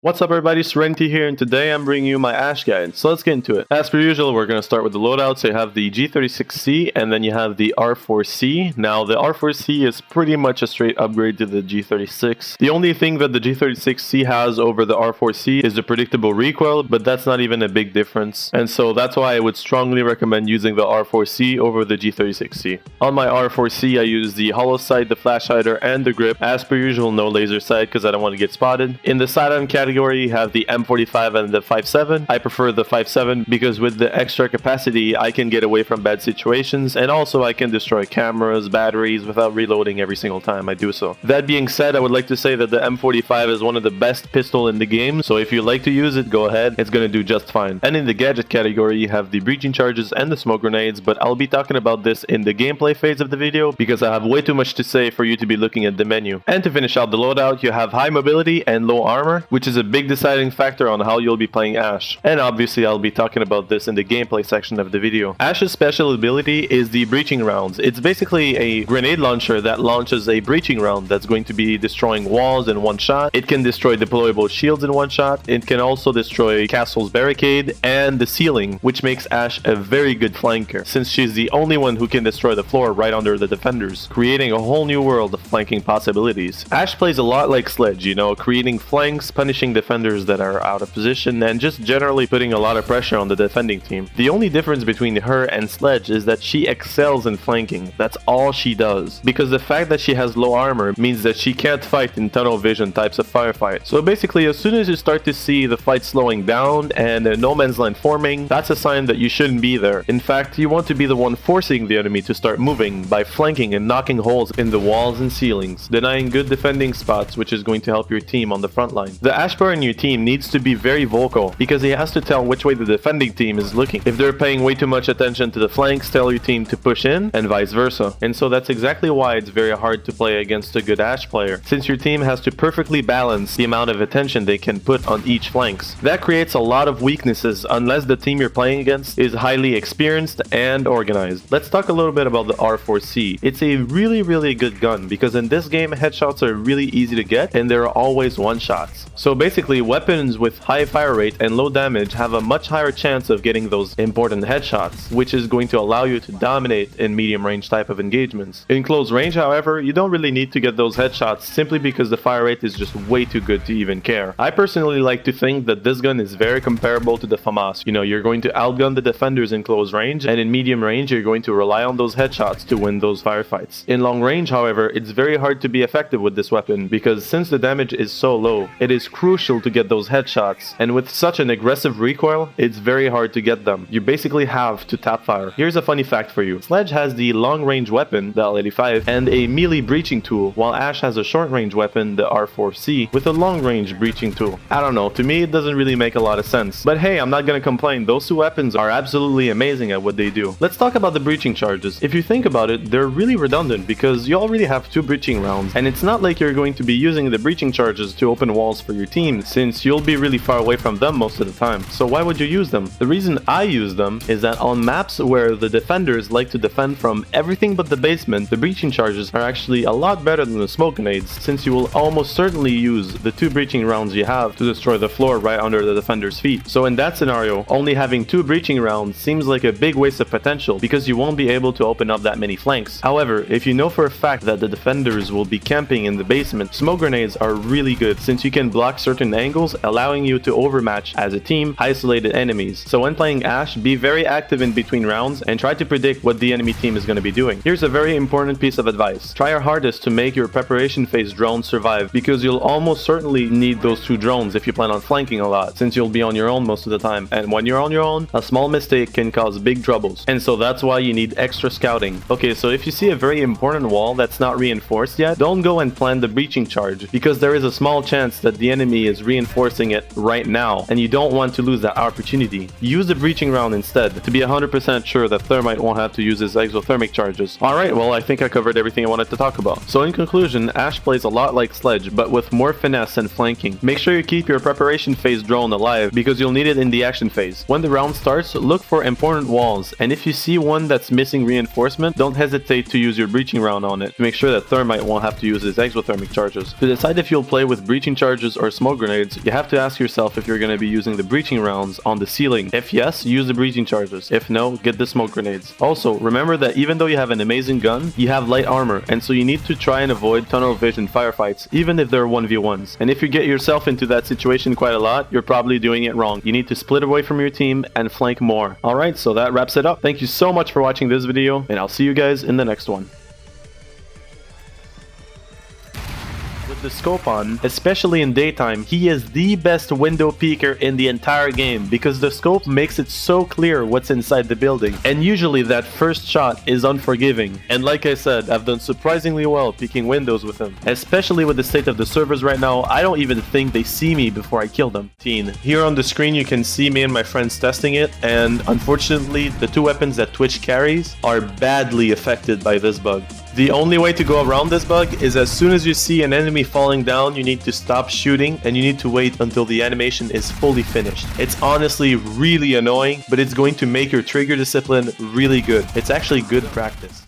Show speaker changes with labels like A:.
A: What's up everybody, Serenity here, and today I'm bringing you my Ash guide, so let's get into it. As per usual, we're going to start with the loadouts. So you have the G36C, and then you have the R4C. Now, the R4C is pretty much a straight upgrade to the G36. The only thing that the G36C has over the R4C is the predictable recoil, but that's not even a big difference. And so that's why I would strongly recommend using the R4C over the G36C. On my R4C, I use the hollow sight, the flash hider, and the grip. As per usual, no laser sight because I don't want to get spotted. In the sidearm category, you have the M45 and the 5.7. I prefer the 5.7 because with the extra capacity, I can get away from bad situations, and also I can destroy cameras, batteries without reloading every single time I do so. That being said, I would like to say that the M45 is one of the best pistol in the game, so if you like to use it, go ahead, it's gonna do just fine. And in the gadget category, you have the breaching charges and the smoke grenades, but I'll be talking about this in the gameplay phase of the video because I have way too much to say for you to be looking at the menu. And to finish out the loadout, you have high mobility and low armor, which is a big deciding factor on how you'll be playing Ash. And obviously I'll be talking about this in the gameplay section of the video. Ash's special ability is the breaching rounds. It's basically a grenade launcher that launches a breaching round that's going to be destroying walls in one shot. It can destroy deployable shields in one shot. It can also destroy Castle's barricade and the ceiling, which makes Ash a very good flanker since she's the only one who can destroy the floor right under the defenders, creating a whole new world of flanking possibilities. Ash plays a lot like Sledge, you know, creating flanks, punishing defenders that are out of position, and just generally putting a lot of pressure on the defending team. The only difference between her and Sledge is that she excels in flanking. That's all she does. Because the fact that she has low armor means that she can't fight in tunnel vision types of firefight. So basically, as soon as you start to see the fight slowing down and a no man's land forming, that's a sign that you shouldn't be there. In fact, you want to be the one forcing the enemy to start moving by flanking and knocking holes in the walls and ceilings, denying good defending spots, which is going to help your team on the front line. The Ash player in your team needs to be very vocal because he has to tell which way the defending team is looking. If they're paying way too much attention to the flanks, tell your team to push in, and vice versa. And so that's exactly why it's very hard to play against a good Ash player, since your team has to perfectly balance the amount of attention they can put on each flanks. That creates a lot of weaknesses unless the team you're playing against is highly experienced and organized. Let's talk a little bit about the R4C. It's a really good gun because in this game, headshots are really easy to get and they're always one-shots. So basically, weapons with high fire rate and low damage have a much higher chance of getting those important headshots, which is going to allow you to dominate in medium range type of engagements. In close range, however, you don't really need to get those headshots simply because the fire rate is just way too good to even care. I personally like to think that this gun is very comparable to the FAMAS. You know, you're going to outgun the defenders in close range, and in medium range, you're going to rely on those headshots to win those firefights. In long range, however, it's very hard to be effective with this weapon because since the damage is so low, it is crucial to get those headshots, and with such an aggressive recoil, it's very hard to get them. You basically have to tap fire. Here's a funny fact for you. Sledge has the long range weapon, the L85, and a melee breaching tool, while Ash has a short range weapon, the R4C, with a long range breaching tool. I don't know, to me it doesn't really make a lot of sense. But hey, I'm not gonna complain, those two weapons are absolutely amazing at what they do. Let's talk about the breaching charges. If you think about it, they're really redundant because you already have two breaching rounds, and it's not like you're going to be using the breaching charges to open walls for your team, since you'll be really far away from them most of the time. So why would you use them? The reason I use them is that on maps where the defenders like to defend from everything but the basement, the breaching charges are actually a lot better than the smoke grenades, since you will almost certainly use the two breaching rounds you have to destroy the floor right under the defender's feet. So in that scenario, only having two breaching rounds seems like a big waste of potential because you won't be able to open up that many flanks. However, if you know for a fact that the defenders will be camping in the basement, smoke grenades are really good since you can block certain angles, allowing you to overmatch as a team isolated enemies. So when playing Ash, be very active in between rounds and try to predict what the enemy team is going to be doing. Here's a very important piece of advice. Try your hardest to make your preparation phase drones survive because you'll almost certainly need those two drones if you plan on flanking a lot, since you'll be on your own most of the time, and when you're on your own, a small mistake can cause big troubles, and so that's why you need extra scouting. Okay, so if you see a very important wall that's not reinforced yet, don't go and plan the breaching charge because there is a small chance that the enemy is reinforcing it right now, and you don't want to lose that opportunity. Use the breaching round instead to be 100% sure that Thermite won't have to use his exothermic charges. Alright, well I think I covered everything I wanted to talk about. So in conclusion, Ash plays a lot like Sledge, but with more finesse and flanking. Make sure you keep your preparation phase drone alive because you'll need it in the action phase. When the round starts, look for important walls, and if you see one that's missing reinforcement, don't hesitate to use your breaching round on it to make sure that Thermite won't have to use his exothermic charges. To decide if you'll play with breaching charges or smoke smoke grenades, you have to ask yourself if you're going to be using the breaching rounds on the ceiling. If yes, use the breaching charges. If no, get the smoke grenades. Also, remember that even though you have an amazing gun, you have light armor, and so you need to try and avoid tunnel vision firefights, even if they're 1v1s. And if you get yourself into that situation quite a lot, you're probably doing it wrong. You need to split away from your team and flank more. Alright, so that wraps it up. Thank you so much for watching this video, and I'll see you guys in the next one. With the scope on, especially in daytime, he is the best window peeker in the entire game because the scope makes it so clear what's inside the building, and usually that first shot is unforgiving. And like I said, I've done surprisingly well peeking windows with him. Especially with the state of the servers right now, I don't even think they see me before I kill them. Here on the screen you can see me and my friends testing it, and unfortunately the two weapons that Twitch carries are badly affected by this bug. The only way to go around this bug is as soon as you see an enemy falling down, you need to stop shooting and you need to wait until the animation is fully finished. It's honestly really annoying, but it's going to make your trigger discipline really good. It's actually good practice.